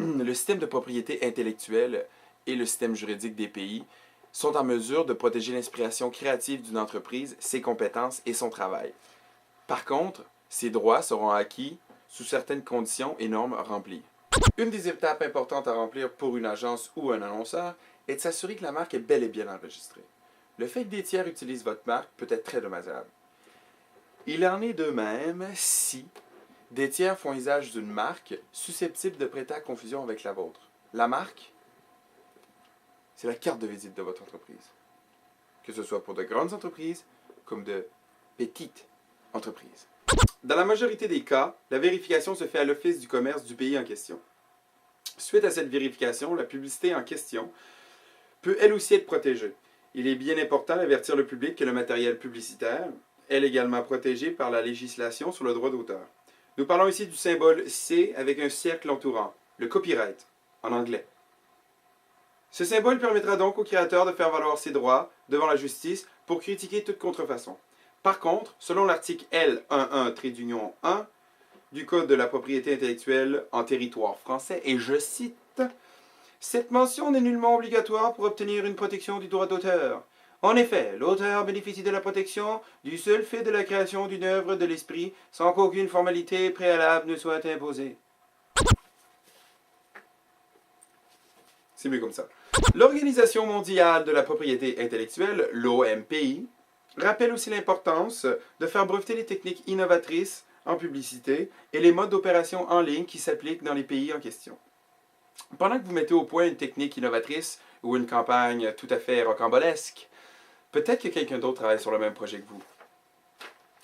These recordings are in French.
le système de propriété intellectuelle et le système juridique des pays sont en mesure de protéger l'inspiration créative d'une entreprise, ses compétences et son travail. Par contre, ces droits seront acquis sous certaines conditions et normes remplies. Une des étapes importantes à remplir pour une agence ou un annonceur est de s'assurer que la marque est bel et bien enregistrée. Le fait que des tiers utilisent votre marque peut être très dommageable. Il en est de même si des tiers font usage d'une marque susceptible de prêter à confusion avec la vôtre. La marque, c'est la carte de visite de votre entreprise. Que ce soit pour de grandes entreprises comme de petites entreprises. Dans la majorité des cas, la vérification se fait à l'Office du commerce du pays en question. Suite à cette vérification, la publicité en question peut elle aussi être protégée. Il est bien important d'avertir le public que le matériel publicitaire est également protégé par la législation sur le droit d'auteur. Nous parlons ici du symbole C avec un cercle entourant, le copyright, en anglais. Ce symbole permettra donc au créateur de faire valoir ses droits devant la justice pour critiquer toute contrefaçon. Par contre, selon l'article L11-1 du Code de la propriété intellectuelle en territoire français, et je cite, « Cette mention n'est nullement obligatoire pour obtenir une protection du droit d'auteur. En effet, l'auteur bénéficie de la protection du seul fait de la création d'une œuvre de l'esprit sans qu'aucune formalité préalable ne soit imposée. » C'est mieux comme ça. L'Organisation mondiale de la propriété intellectuelle, l'OMPI, rappelle aussi l'importance de faire breveter les techniques innovatrices en publicité et les modes d'opération en ligne qui s'appliquent dans les pays en question. Pendant que vous mettez au point une technique innovatrice ou une campagne tout à fait rocambolesque, peut-être que quelqu'un d'autre travaille sur le même projet que vous.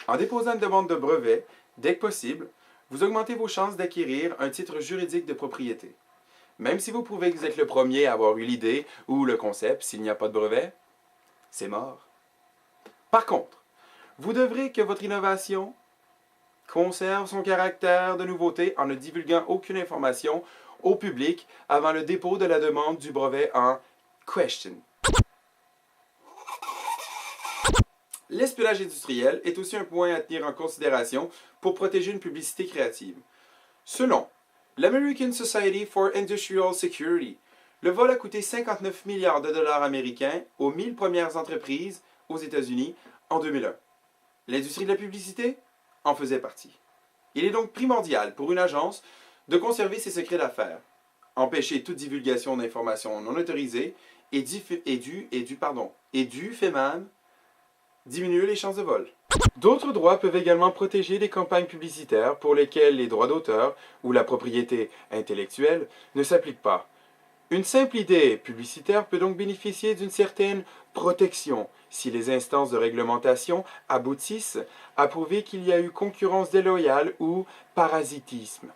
En déposant une demande de brevet, dès que possible, vous augmentez vos chances d'acquérir un titre juridique de propriété. Même si vous prouvez que vous êtes le premier à avoir eu l'idée ou le concept, s'il n'y a pas de brevet, c'est mort. Par contre, vous devrez que votre innovation conserve son caractère de nouveauté en ne divulguant aucune information au public avant le dépôt de la demande du brevet en question. L'espionnage industriel est aussi un point à tenir en considération pour protéger une publicité créative. Selon l'American Society for Industrial Security, le vol a coûté 59 milliards de dollars américains aux 1000 premières entreprises aux États-Unis en 2001. L'industrie de la publicité en faisait partie. Il est donc primordial pour une agence de conserver ses secrets d'affaires, empêcher toute divulgation d'informations non autorisées et du fait même diminuer les chances de vol. D'autres droits peuvent également protéger les campagnes publicitaires pour lesquelles les droits d'auteur ou la propriété intellectuelle ne s'appliquent pas. Une simple idée publicitaire peut donc bénéficier d'une certaine protection si les instances de réglementation aboutissent à prouver qu'il y a eu concurrence déloyale ou parasitisme.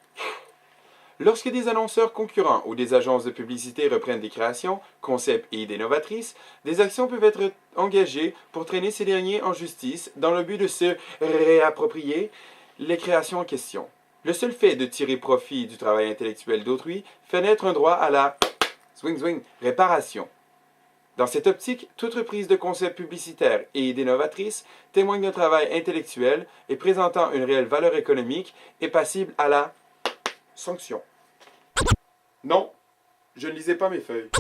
Lorsque des annonceurs concurrents ou des agences de publicité reprennent des créations, concepts et idées novatrices, des actions peuvent être engagées pour traîner ces derniers en justice dans le but de se réapproprier les créations en question. Le seul fait de tirer profit du travail intellectuel d'autrui fait naître un droit à la réparation. Dans cette optique, toute reprise de concepts publicitaires et idées novatrices témoigne d'un travail intellectuel et présentant une réelle valeur économique est passible à la sanction. Non, je ne lisais pas mes feuilles.